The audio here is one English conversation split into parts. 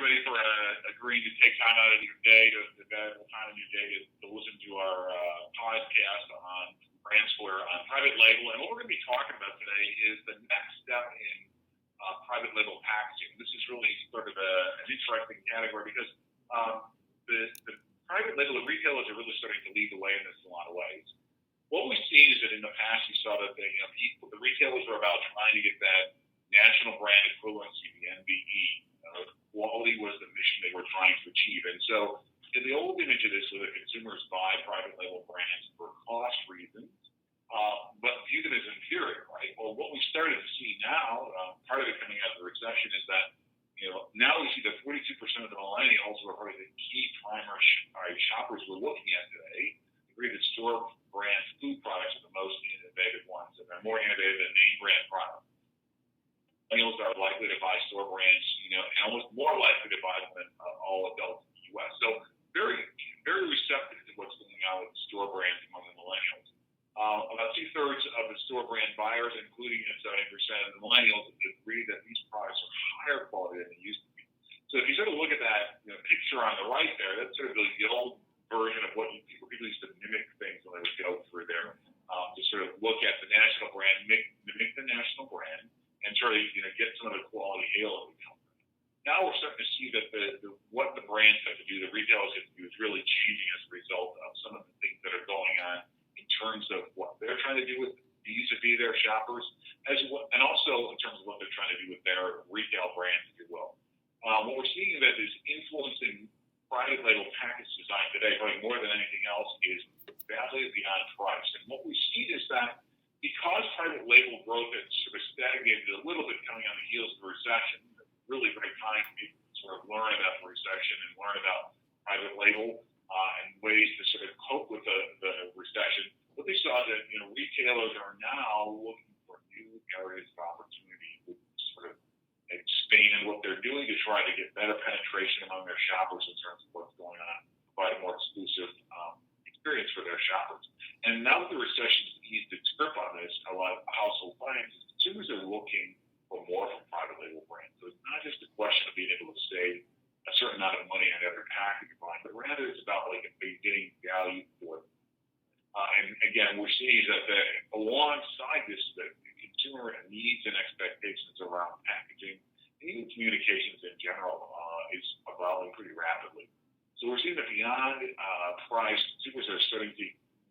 everybody for agreeing to take time out of your day, the valuable time in your day to listen to our podcast on Brand Square on private label. And what we're going to be talking about today is the next step in private label packaging. This is really sort of an interesting category because the private label, the retailers are really starting to lead the way in this in a lot of ways. What we've seen is that in the past, you saw that the retailers were about trying to get that national brand equivalency, the NBE. Quality was the mission they were trying to achieve. And so in the old image of this, where the consumers buy private label brands for cost reasons, but view them as inferior, right? Well, what we started to see now, part of it coming out of the recession, is that now we see that 42% of the millennials, who are probably the key primary shoppers we're looking at today, agree that store brand food products are the most innovative ones, and they're more innovative than name brand products. Millennials are likely to buy store brands, and almost more likely to buy them than all adults in the U.S. So very, very receptive to what's going on with store brands among the millennials. About 2/3 of the store brand buyers, including 70% of the millennials, agree that these products are higher quality than they used to be. So if you sort of look at that picture on the right there, that's sort of the old version of what people used to mimic things when they would go through there, to sort of look at the national brand, mimic the national brand, and sort of get some of the quality halo that comes. Now we're starting to see that what the brands have to do, the retailers have to do, is really changing as a result of some of the things that are going on in terms of what they're trying to do with vis-a-vis their shoppers, and also in terms of what they're trying to do with their retail brands, if you will. What we're seeing that is influencing private label package design today, probably more than anything else, is value beyond price. And what we see is that because private label growth has sort of stagnated a little bit coming on the heels of the recession, really great time for people to sort of learn about the recession and learn about private label and ways to sort of cope with the recession. What they saw that retailers are now looking for new areas of opportunity to sort of expand what they're doing to try to get better penetration among their shoppers in terms of what's going on, provide a more exclusive experience for their shoppers. And now that the recession's eased its grip on this, a lot of household finances, consumers are looking for more from private label brands. So it's not just a question of being able to save a certain amount of money on every package you buy, but rather it's about getting value for it. And again, we're seeing that alongside this, the consumer needs and expectations around packaging and even communications in general is evolving pretty rapidly. So we're seeing that beyond price, consumers are starting to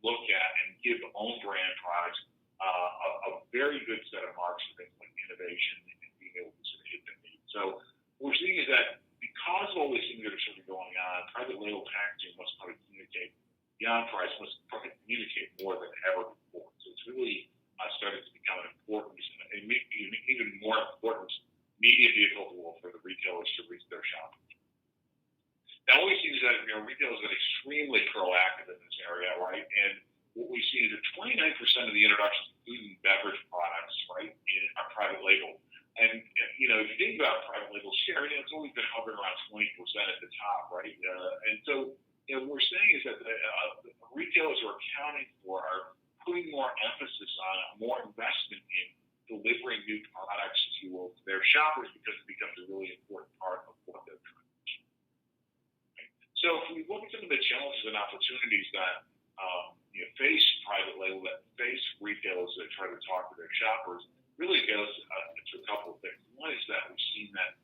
look at and give own brand products a very good set of marks for things like innovation and being able to sort of hit their needs. So what we're seeing is that because of all these things that are sort of going on, private label packaging must probably communicate beyond price, must probably communicate more than ever before. So it's really started to become an important and even more important media vehicle tool for the retailers to reach their shoppers. Now, what we see is that retailers are extremely proactive in this area, right? And what we see is that 29% of the introductions of food and beverage products, right, are private label. And if you think about private label share, it's always been hovering around 20% at the top, right? And so what we're saying is that the retailers are accounting for are putting more emphasis on more investment in delivering new products, if you will, to their shoppers because it becomes a really important part of what they're trying to achieve. So if we look at some of the challenges and opportunities that face private label, that face retailers that try to talk to their shoppers, really goes to a couple of things. One is that we've seen that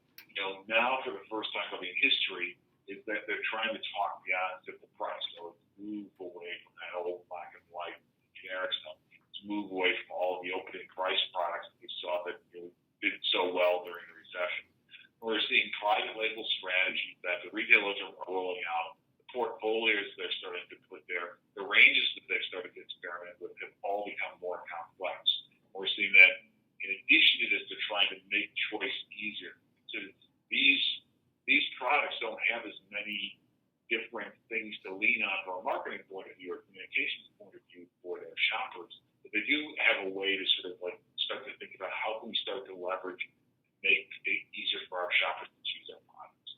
now for the first time probably in history is that they're trying to talk beyond simple price. So move away from that old black and white generic stuff. To move away from all of the opening price products that we saw that did so well during the recession. We're seeing private label strategies that the retailers are rolling out, the portfolios they're starting to put there, the ranges that they've started to experiment with have all become more complex. We're seeing that in addition to this, they're trying to make choice easier. So these products don't have as many different things to lean on from a marketing point of view or communications point of view for their shoppers, but they do have a way to sort of start to think about how can we start to leverage, make it easier for our shoppers to choose our products.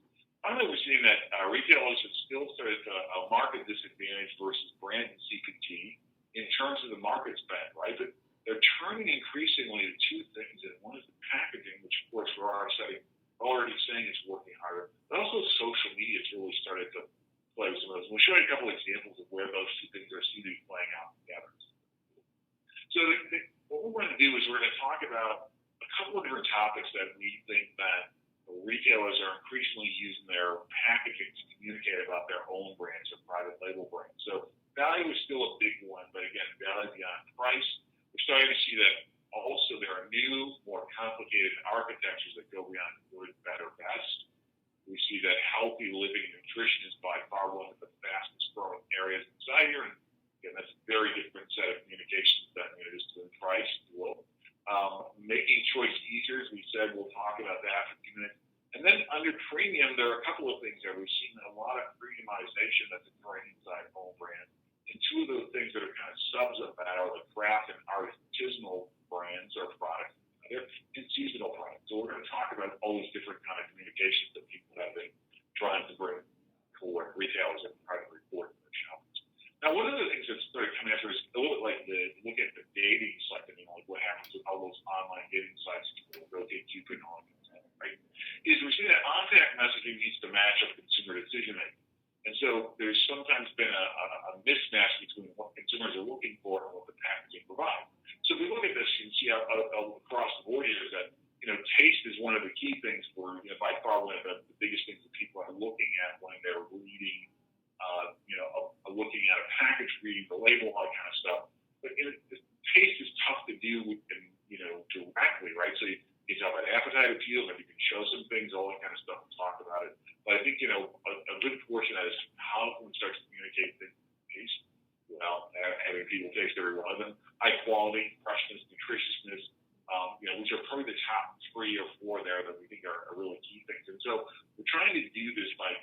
Finally, we're seeing that retailers have still started a market disadvantage versus brand and CPG in terms of the market spend, right? But they're turning increasingly to two things, and one is the packaging, which of course we're already saying is working harder, But also social media has really started to play with some of those. We'll show you a couple of examples of where those two things are seen to be playing out together. So what we're going to do is we're going to talk about a couple of different topics that we think that retailers are increasingly using their packaging to communicate about their own brands or private label brands. So value is still a big one, but again, value beyond price. We're starting to see that also there are new, more complicated architectures that go beyond good, better, best. We see that healthy living and nutrition is by far one of the fastest growing areas inside here. And again, that's a very different set of communications than it is to price, if you will. Making choice easier, as we said, we'll talk about that for a few minutes. And then under premium, there are a couple of things there. We've seen a lot of premiumization that's occurring inside home brand. And two of those things that are kind of subs of that are the craft and artisanal brands or products and seasonal products. So we're going to talk about all these different kind of communications that people have been trying to bring forward, retailers and trying to report to their shoppers. Now, one of the things that's started coming after is a little bit like look at the dating site, like what happens with all those online dating sites, rotate Cupid and all that kind of stuff, right? Is we're seeing that on-pack messaging needs to match up consumer decision making. And so there's sometimes been a mismatch between what consumers are looking for and what the packaging provides. So if we look at this, you can see how across the board here is that, taste is one of the key things for, by far one of the biggest things that people are looking at when they're reading, looking at a package, reading the label, all that kind of stuff. But taste is tough to do, directly, right? So you talk about appetite appeal, and you can show some things, all that kind of stuff, and talk about it. But I think, a good portion of that is how can we start to communicate the taste without having people taste every one of them. High quality, freshness, nutritiousness, which are probably the top 3 or 4 there that we think are really key things. And so we're trying to do this by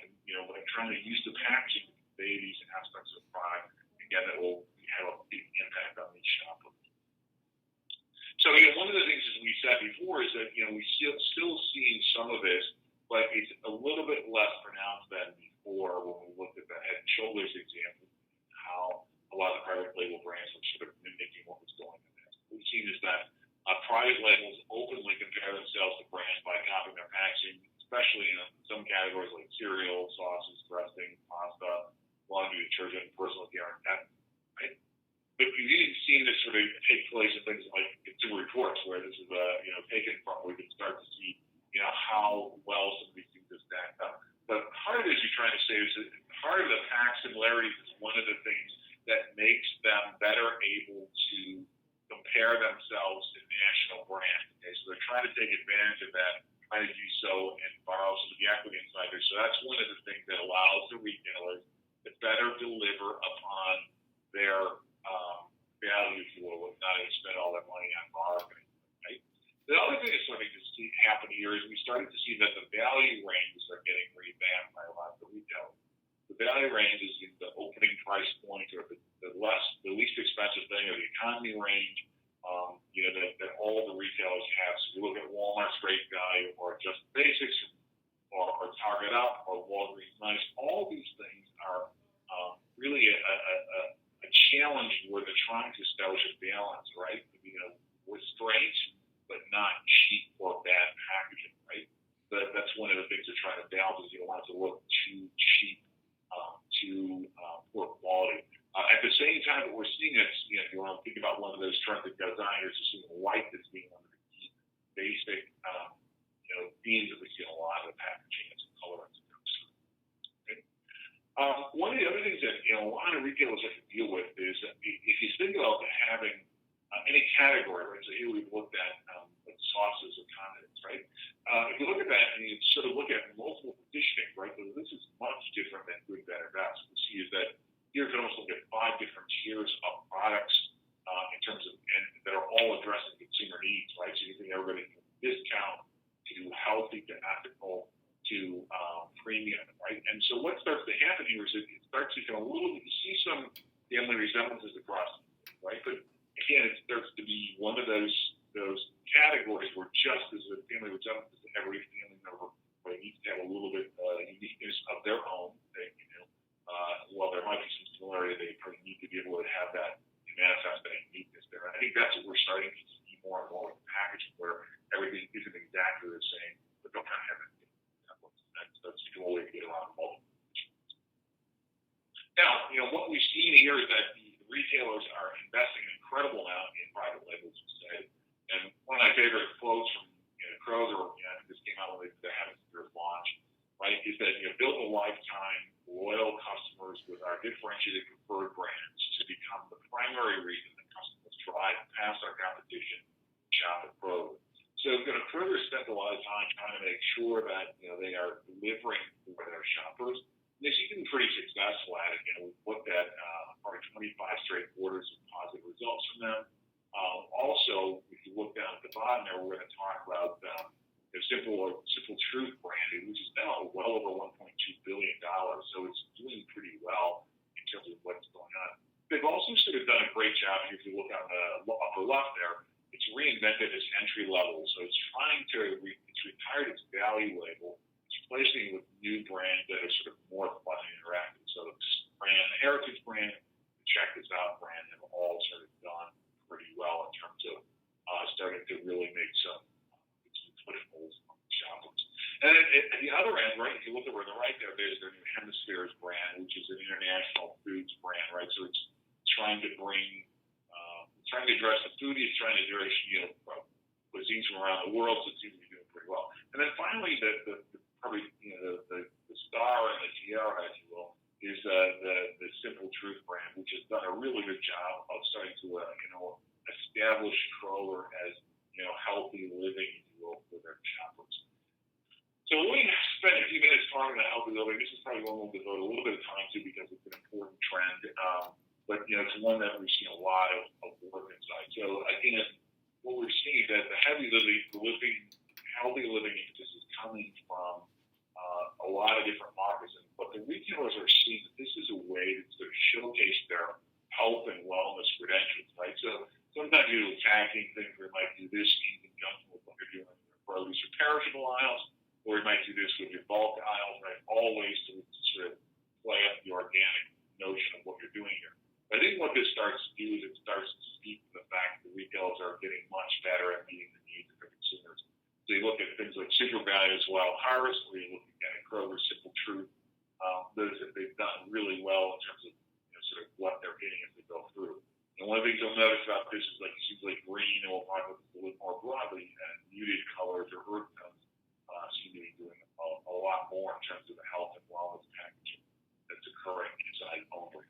trying to use the packaging to convey these aspects of the product. Again, that will have a big impact on these shoppers. So, one of the things, as we said before, is that, we still seeing some of this, but it's a little bit less pronounced than before when we looked at the Head & Shoulders example, how a lot of the private label brands were sort of mimicking what was going on there. What we've seen is that private labels openly compare themselves to brands by copying their packaging, especially in some categories like cereal, sauces, dressing, pasta, laundry detergent, personal care, and pet, right? But you've even seen this sort of take place in things like Consumer Reports, where this is taken from. We can start to see, how well some of these things are stacked up. But part of it, as you're trying to say, is that part of the pack similarities is one of the things that makes them better able to compare themselves to national brands. Okay, so they're trying to take advantage of that, trying to do so and borrow some of the equity inside there. So that's one of the things that allows the retailers to better deliver upon their value, if you will, with not having spent all their money on marketing. Right? The other thing that's starting to see happen here is we started to see that the value ranges are getting revamped by a lot of the retailers. The value range is the opening price point or the least expensive thing, or the economy range, that all the retailers have. So you look at Walmart's Great Value, or Just Basics, or Target Up, or Walgreens Nice. All these things are really a challenge where they're trying to establish a balance, right? With strength, but not cheap or bad packaging, right? That's one of the things they're trying to balance, is you don't want it to look too cheap, too poor quality. At the same time, what we're seeing is, if you want to think about one of those trends that goes on here, is just seeing white as being one of the key basic, themes that we see in a lot of the packaging and some colorants. Okay? One of the other things that a lot of retailers have to deal with is that if you think about having any category, right? So here we've looked at like sauces or condiments, right? If you look at that and you sort of look at multiple positioning, right? So this is much different than good, better, best. What you see is that here you can almost look at 5 different tiers of products in terms of, and that are all addressing consumer needs, right? So you think everybody from discount to healthy to ethical to premium, right? And so what starts to happen here is it starts to become a little bit, you see some family resemblances across, right? But again, it starts to be one of those categories where just as a family resemblance to every family member, right, needs to have a little bit uniqueness of their own. While there might be some similarity, they probably need to be able to have that manifest that uniqueness there. And I think that's what we're starting to see more and more with the packaging, where everything isn't exactly the same, but they'll kind of have it. That's spent a lot of time trying to make sure that they are delivering for their shoppers. And they seem to be pretty successful at it. We've looked at probably 25 straight quarters of positive results from them. Also, if you look down at the bottom there, we're going to talk about Simple Truth branding, which is now well over $1.2 billion. So it's doing pretty well in terms of what's going on. They've also sort of done a great job. If you look on the upper left there, it's reinvented its entry level. So it's trying to, it's retired its value label. It's replacing it with new brands that are sort of more fun and interactive. So the brand, the Heritage brand, the Check This Out brand have all sort of done pretty well in terms of starting to really make some footholds on the shoppers. And then at the other end, right, if you look over on the right there, there's their new Hemispheres brand, which is an international foods brand, right? So it's trying to bring, trying to address the foodie, it's trying to address, cuisines from around the world, so it seems to be doing pretty well. And then finally, the probably, the star and the tiara, if you will, is the Simple Truth brand, which has done a really good job of starting to, establish Kroger as, healthy living, if you will, for their shoppers. So we spent a few minutes talking about healthy living. This is probably one we'll devote a little bit of time to because it's an important trend. But it's one that we've seen a lot of work inside. So again, what we're seeing is that the healthy living emphasis is coming from a lot of different markets. But the retailers are seeing that this is a way to sort of showcase their health and wellness credentials, right? So sometimes you're attacking things where you might do this in conjunction with what you're doing in your produce or perishable aisles, or you might do this with your bulk aisles, right? All ways to sort of play up the organic notion of what you're doing here. I think what this starts to do is it starts to speak to the fact that retailers are getting much better at meeting the needs of their consumers. So you look at things like Super Value as well, Harvest, where you're looking at Kroger, Simple Truth. They've done really well in terms of sort of what they're getting as they go through. And one of the things you'll notice about this is like it seems like green, and we'll talk about this a little more broadly, and muted colors or earth tones seem to be doing a lot more in terms of the health and wellness packaging that's occurring inside only.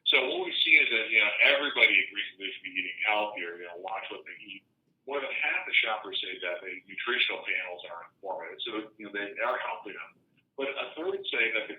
So what we see is that everybody agrees that they should be eating healthier. Watch what they eat. More than half the shoppers say that the nutritional panels are informative, so they are helping them. But a third say that the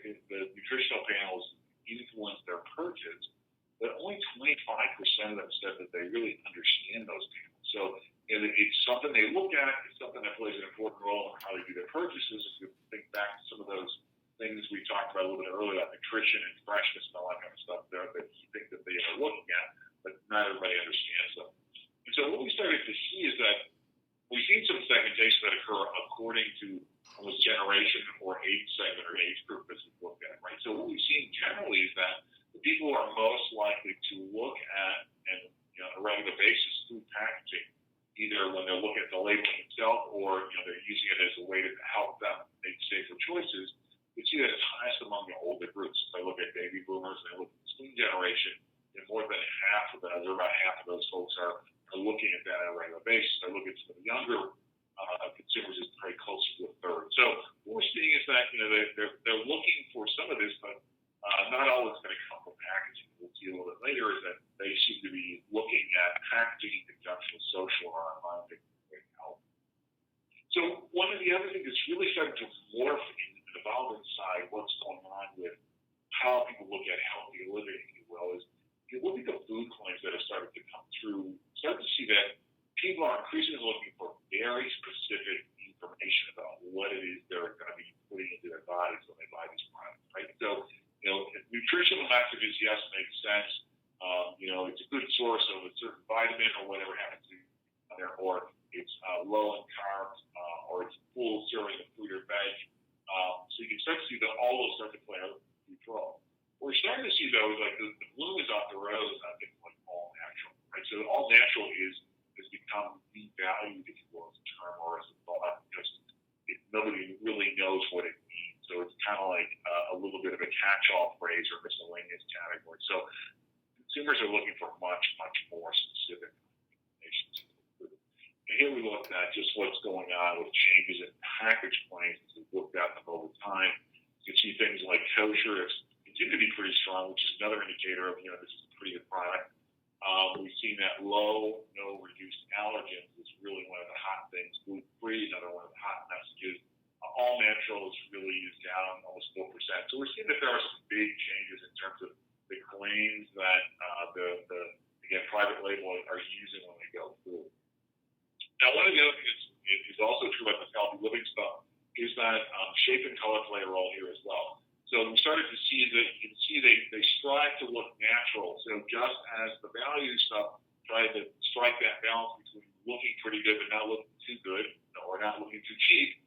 nutritional panels influence their purchase, but only 25% of them said that they really understand those panels. So it's something they look at. It's something that plays an important role in how they do their purchases. If you think back to some of those things we talked about a little bit earlier, about nutrition and freshness and all that kind of stuff there that you think that they are looking at, but not everybody understands them. And so what we started to see is that we've seen some segmentation that occur according to almost generation or age segment or age group as we've looked at, right? So what we've seen generally is that the people who are most likely to look at, and on a regular basis, food packaging, either when they're looking at the labeling itself or they're using it as a way to help them make safer choices, you see that it's highest among the older groups. If I look at baby boomers and I look at the tween generation, more than half of those, or about half of those folks are looking at that on a regular basis. I look at some of the younger consumers, it's probably closer to a third. So what we're seeing is that they're looking for some of this, but not all it's going to come from packaging. We'll see a little bit later is that they seem to be looking at packaging in conjunction with social or online health. So one of the other things that's really starting to morph in the development side, what's going on with how people look at healthy living, if you will, is if you look at the food claims that are starting to come through, start to see that people are increasingly looking for very specific information about what it is they're going to be putting into their bodies when they buy these products, right? So, nutritional messages, yes, make sense. It's a good source of a certain vitamin or whatever happens to be there, or it's low in carbs, or it's full serving of fruit or veg. So you can start to see that all those start to play out in control. What we're starting to see, though, is like the bloom is off the rose on things like all natural, right? So all natural has become devalued, if you will, as a term or as a thought, because nobody really knows what it means. So it's kind of like a little bit of a catch-all phrase or miscellaneous category. So consumers are looking for much, much more specific information. And here we looked at just what's going on with changes in package claims as we've looked at them over time. You can see things like kosher continue to be pretty strong, which is another indicator of, this is a pretty good product. We've seen that low, no reduced allergens is really one of the hot things. gluten-free, another one of the hot messages. All natural is really used down almost 4%. So we're seeing that there are some big changes in terms of the claims that again, private label are using when they go through. Now, one of the other things is also true about the healthy living stuff is that shape and color play a role here as well. So we started to see that you can see they strive to look natural. So just as the value stuff tried to strike that balance between looking pretty good but not looking too good or not looking too cheap,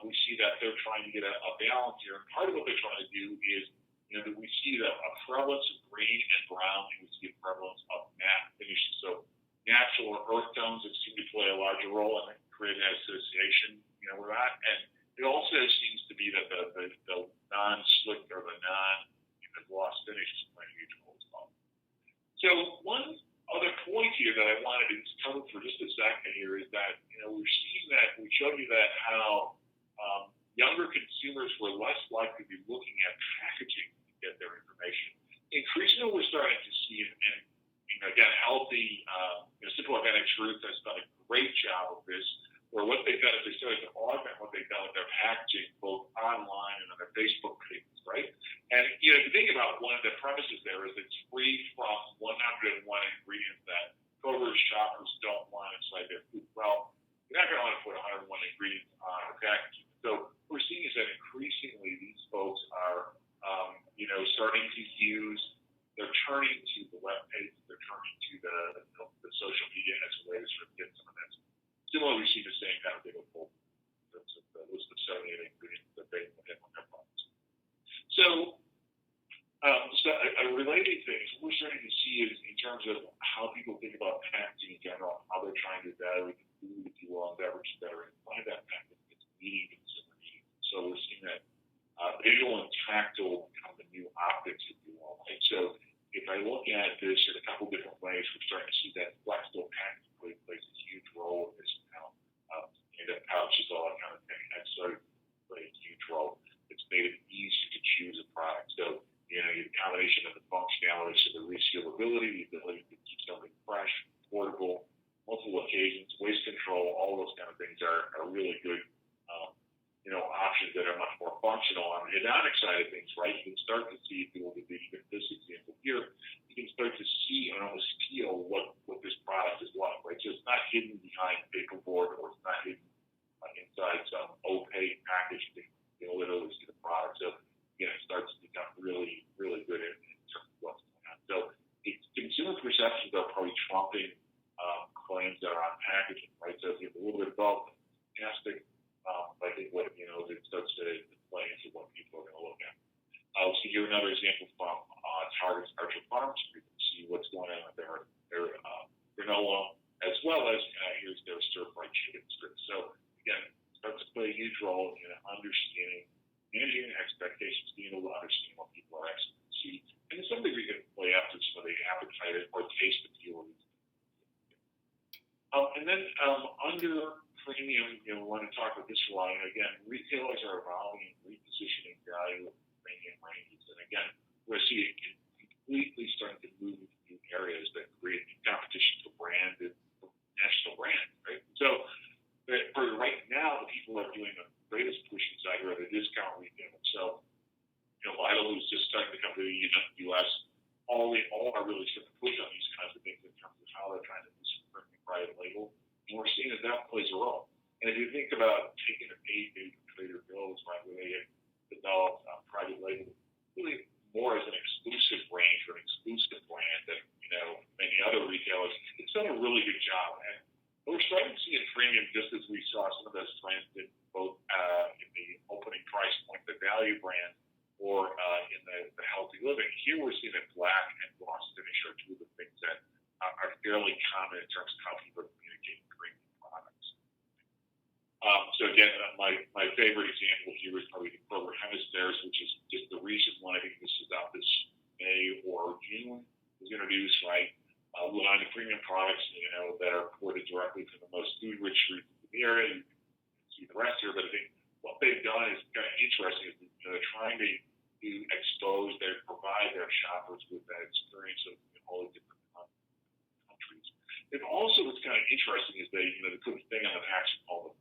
we see that they're trying to get a balance here. And part of what they're trying to do is, that we see a prevalence of green and brown, and we see a prevalence of matte finishes. So natural or earth tones that seem to play a larger role and create an association, with that. And it also seems to be that the non-slick or the non-gloss finish is playing a huge role as well. So one other point here that I wanted to cover for just a second here is that, we're seeing that, we showed you that how younger consumers were less likely to be looking at packaging to get their information. Increasingly, we're starting to see, and again, healthy, Simple Organic Truth has done a great job of this, where what they've done is they started to augment what they've done with their packaging, both online and on their Facebook pages, right? And, if you think about one of the premises there is it's free from 101 ingredients that covert shoppers don't want inside their food. Well, you're not going to want to put 101 ingredients on a packaging. So what we're seeing is that increasingly these folks are, starting to use, they're turning to the web page, they're turning to the social media as a way to sort of get some of that. Similarly, we see the same kind of big pull in terms of the list of 78 ingredients that they put in on their products. So a related thing, what we're starting to see is in terms of how people think about packaging in general, how they're trying to evaluate the food, if you will, and beverage that are inside that packaging. It's meeting consumer needs. So we're seeing that visual and tactile become the new optics, if you will. Right? So if I look at this in a couple different ways, we're starting to see that flexible packaging plays a huge role in this now. End-up pouches, all that kind of thing, has started to play a huge role. It's made it easy to choose a product. So, the combination of the functionality, so the resealability, the ability to keep something fresh, portable, multiple occasions, waste control, all those kind of things are really good, options that are much more functional. On the hedonic side of things, right, you can start to see, if you will, even this example here, you can start to see and almost feel what this product is like, right? So it's not hidden behind paperboard or it's not hidden inside some opaque package. You can literally see the product. So, it starts to become really, really good in terms of what's going on. So consumer perceptions are probably trumping claims that are on packaging, right? So if you have a little bit of both, fantastic. I think what, it starts to play into what people are going to look at. I'll see here another example from Target's Archer Farms. You can see what's going on with their granola, as well as here's their stir-fried chicken strips. So again, it starts to play a huge role in understanding, managing expectations, being able to understand what people are actually going to see. And to some degree, can play after some of the appetite or taste appeal. And then under premium, we want to talk about this a lot. And again, retailers are evolving and repositioning value of premium ranges. And again, we're seeing it completely starting to move into new areas that create competition for branded, national brands, right? So for right now, the people are doing the greatest push inside are the discount retail. So, Vital is just starting to come to the U.S. All are really starting to push on these kinds of things in terms of how they're trying to do some premium private label. And we're seeing that plays a role. And if you think about taking a page from Trader Joe's, right, where they have developed private label really more as an exclusive range or an exclusive brand than, many other retailers, it's done a really good job. And we're starting to see in premium, just as we saw some of those trends in both in the opening price point, the value brand, or in the healthy living. Here we're seeing that black and gloss finish are two of the things that are fairly common in terms of how people are communicating premium products. So again, my favorite example here is probably the Kroger Hemispheres, which is just the recent one. I think this is out this May or June was introduced, right? Line of premium products, that are imported directly from the most food-rich regions of the area. You can see the rest here, but I think what they've done is kind of interesting. Is they're trying to provide their shoppers with that experience of all the different countries. And also, what's kind of interesting is they put a thing on the package called the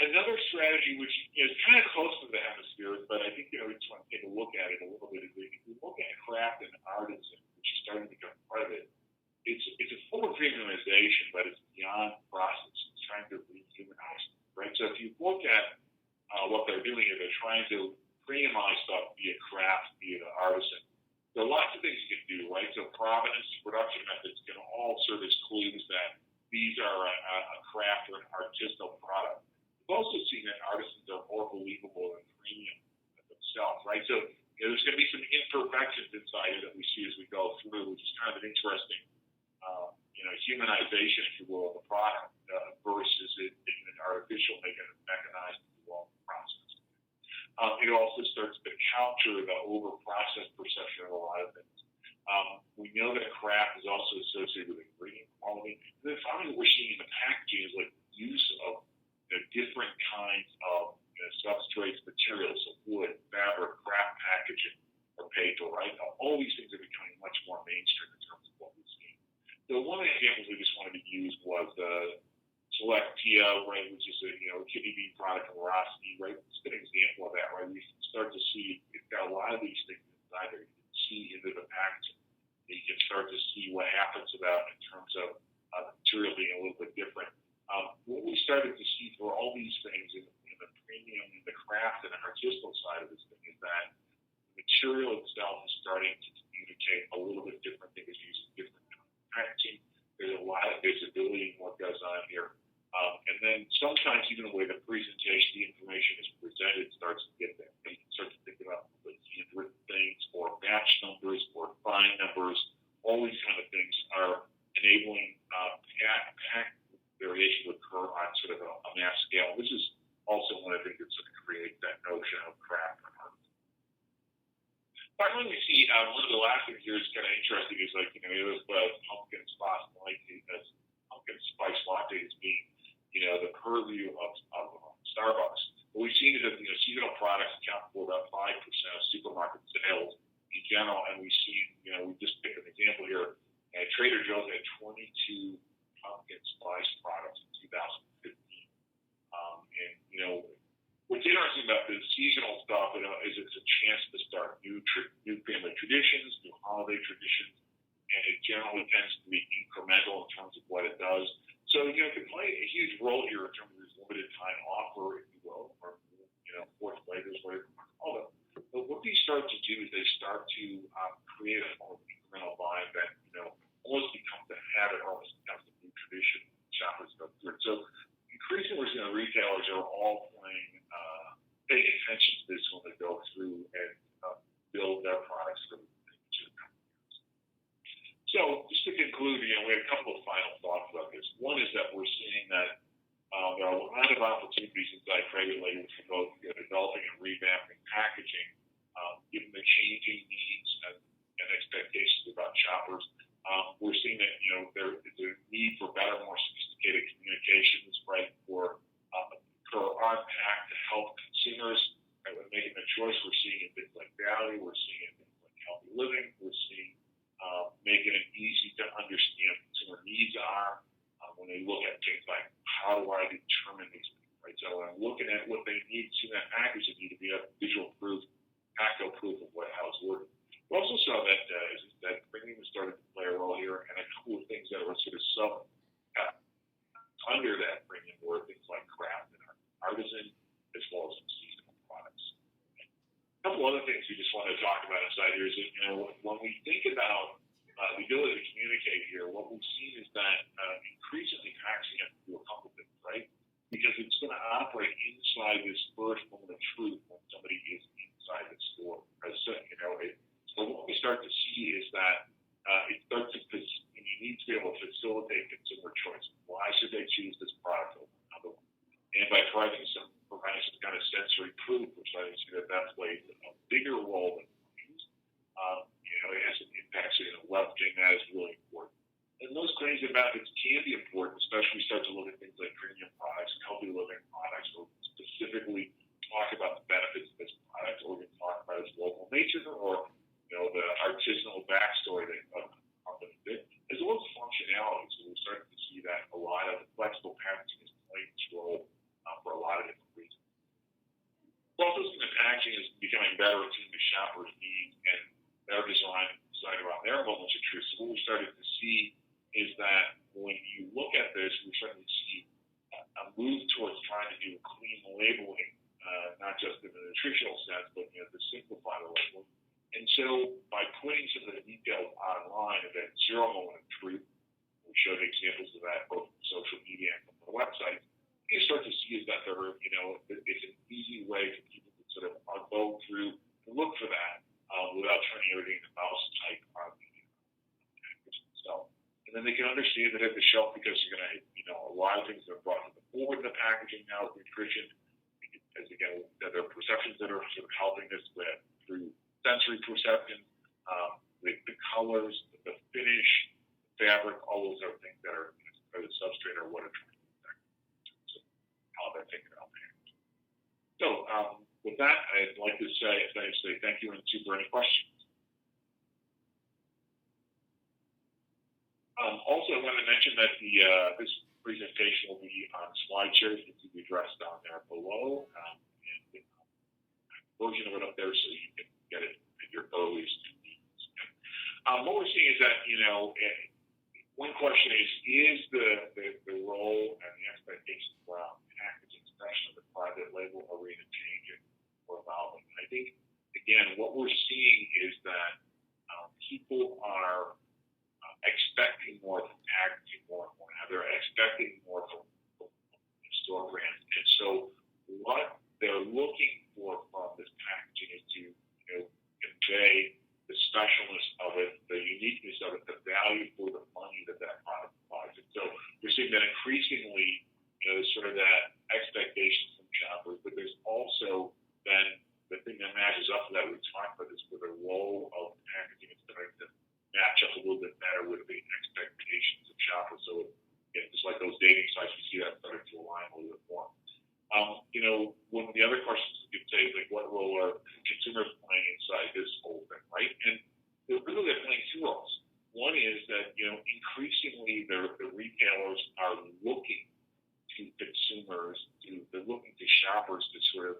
Another strategy, which is kind of close to the hemispheres, but I think we just want to take a look at it a little bit. If we look at craft and artisan, which is starting to become part of it, it's a form of premiumization, but it's beyond process. It's trying to rehumanize, right? So if you look at what they're doing here, they're trying to premiumize stuff via craft, via the artisan. There are lots of things you can do, right? So provenance, production methods can all serve as clues that these are a craft or an artisanal product. We've also seen that artisans are more believable and premium themselves, right? So there's going to be some imperfections inside it that we see as we go through, which is kind of an interesting, humanization, if you will, of the product versus it being an artificial, making it mechanized process. It also starts to counter the over-processed perception of a lot of things. We know that craft is also associated with ingredient quality. And then finally, what we're seeing in the packaging is like use of different kinds of substrates, materials, so wood, fabric, craft packaging, or paper, right? All these things are becoming much more mainstream in terms of what we've seen. So one of the examples we just wanted to use was Select Tia, right, which is a kidney bean product from Rossi, right? It's a good example of that, right? We start to see it's got a lot of these things inside there. You can see into the packaging. You can start to see what happens about in terms of the material being a little bit different. What we started to see for all these things in the premium, in the craft and the artisanal side of this thing is that the material itself is starting to communicate a little bit different things using different packaging. There's a lot of visibility in what goes on here. And then sometimes even the way the presentation, the information is presented starts to get there. You can start to think about handwritten things or batch numbers or fine numbers. All these kind of things are enabling pack variation to occur on sort of a mass scale. This is also one of the things that's going to create that notion of craft and art. Finally, we see one of the last things here is kind of interesting is pumpkin spice latte as being the purview of Starbucks. What we've seen is that seasonal products account for about 5% of supermarket sales in general, and we've seen we just picked an example here. Trader Joe's had 22 pumpkin spice products in 2015. What's interesting about the seasonal stuff is it's a chance to start new family traditions, new holiday traditions, and it generally tends to be incremental in terms of what it does. So, it can play a huge role here in terms of this limited time offer, if you will, or, fourth flavors, whatever you want to call them. But what these start to do is they start to create a form of incremental buying that, almost becomes a habit, almost becomes a new tradition. Shoppers go through it. So, increasingly, retailers are all paying attention to this when they go through and build their products for the future. So, just to conclude, we have a couple of final thoughts about this. One is that we're seeing that there are a lot of opportunities inside private label for both developing and revamping packaging, given the changing needs and expectations about shoppers. We're seeing that there is a need for better, more sophisticated communications, right, for on pack to help consumers when making a choice. We're seeing in things like value. We're seeing in things like healthy living. We're seeing making it easy to understand what consumer needs are when they look at things like how do I determine these things, right? So when I'm looking at what they need to that package, they need to be a visual proof, tactile proof of how it's working. We also saw that premium started to play a role here, and a couple of things that were sort of under that premium were things like craft and artisan, as well as some seasonal products. A couple other things we just want to talk about inside here is that when we think about the ability to communicate here, what we've seen is that increasingly packaging has to do a couple things, right? Because it's going to operate inside this first moment of truth when somebody is inside the store. So what we start to see is that it starts to, you need to be able to facilitate consumer choice. Why should they choose this product over another one? And by providing some kind of sensory proof, we're starting to see that plays a bigger role than things. It has an impact. So leveraging that is really important. And those kinds of methods can be important, especially when we start to look at things like premium products and healthy living products, or specifically talk about the benefits of this product, or we can talk about its local nature, or the artisanal backstory of the company, as well as functionality. So we're starting to see that a lot of the flexible packaging is playing its role for a lot of different better attuned to shoppers' needs and better designed around their moments of truth. So what we started to see is that when you look at this, we're starting to see a move towards trying to do clean labeling, not just in the nutritional sense, but to simplify the labeling. And so by putting some of the details online of that zero moment of truth, we showed examples of that both from social media and from the website, you start to see is that there are, it's an easy way for people to sort of go through and look for that without turning everything into mouse type on the package itself. And then they can understand it at the shelf because you're going to, a lot of things that are brought to the forward in the packaging now with nutrition. As again, there are perceptions that are sort of helping us with through sensory perception, the colors, the finish, the fabric, all those other things that are the substrate or what are trying to affect so how they're thinking about packaging. So with that, I'd like to say thank you and see if there are any questions. Also, I want to mention that this presentation will be on SlideShare. It can be addressed down there below, and version of it up there so you can get it at your earliest convenience. What we're seeing is that one question is the role and the expectations around packaging, especially the private label arena, changing or evolving. I think again, what we're seeing is that people are expecting more from packaging more and more. They're expecting more from store brands. And so what they're looking for from this packaging is to convey the specialness of it, the uniqueness of it, the value for the money that product provides. And so we're seeing that increasingly, there's sort of that expectation from shoppers, but there's also then the thing that matches up to that we talked about is with the role of packaging is starting to match up a little bit better with the expectations of shoppers. So just like those dating sites, we see that starting to align a little bit more. One of the other questions you could say is like, what role are consumers playing inside this whole thing, right? And they're playing two roles. One is that increasingly the retailers are looking to consumers, they're looking to shoppers to sort of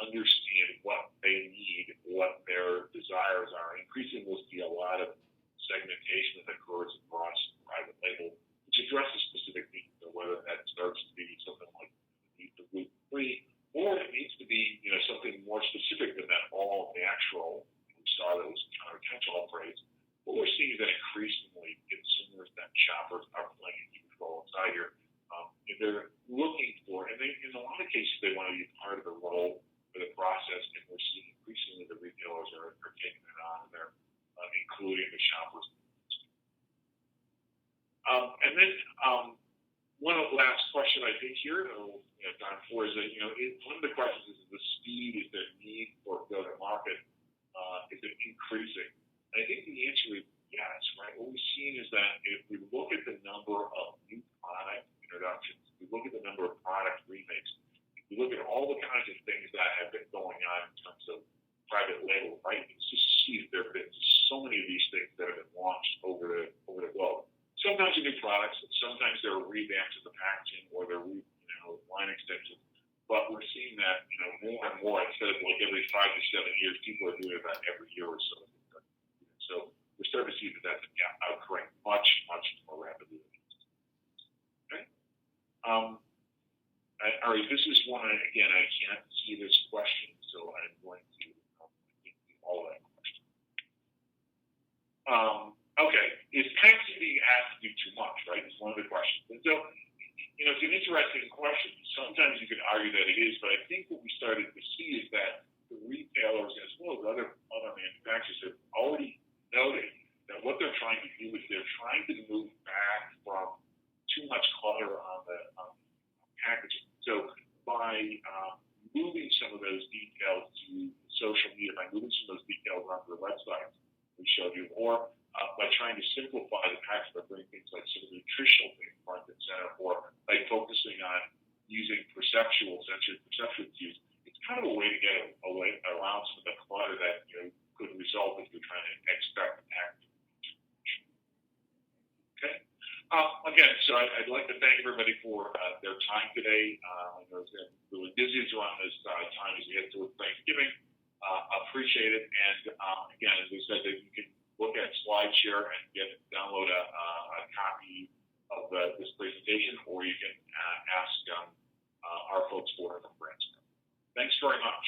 understand what they need, what their desires are. Increasingly, we'll see a lot of segmentation that occurs across private label, which addresses specific needs, whether that starts to be something like the need for gluten-free, or it needs to be something more specific than that all natural. We saw that was kind of a catch-all phrase. What we're seeing is that increasingly consumers, that shoppers are playing a huge role inside here. And they're looking for, and in a lot of cases, they want to be part of the role for the process, and we're seeing increasingly the retailers are taking it on, and they're including the shoppers. And then one last question I think here, time for is that one of the questions is the speed, is the need for go-to-market, is it increasing? And I think the answer is yes, right? What we've seen is that if we look at the number of new product introductions, if we look at the number of product remakes, if we look at all the kinds of things that have been going on in terms of private label, right? It's just see that there have been so many of these things that have been launched over the globe. Sometimes they're new products, sometimes they're revamps of the packaging or they're line extensions. But we're seeing that more and more instead of like every 5 to 7 years, people are doing it about every year or so. So we're starting to see that that's occurring much, much more rapidly. Okay. All right. This is one. Again, I can't see this question, so I'm going to all that question. Okay. Is packaging being asked to do too much? Right. It's one of the questions. And so, it's an interesting question. Sometimes you could argue that it is, but I think what we started to see is that the retailers, as well as other manufacturers, have already noted that what they're trying to do is they're trying to move back from too much clutter on the packaging. So by moving some of those details to social media, by moving some of those details onto the websites we showed you, or by trying to simplify the package by bringing things like some of the nutritional things front and center, or by focusing on using sensory perceptual cues, it's kind of a way to get around some of the clutter that could result if you're trying to extract the package. Okay. Again, so I'd like to thank everybody for their time today. I know it's been really busy around this time as we head towards Thanksgiving. appreciate it. And again, as we said, that you can look at SlideShare and download a copy of this presentation, or you can ask our folks for it from Brandsburg. Thanks very much.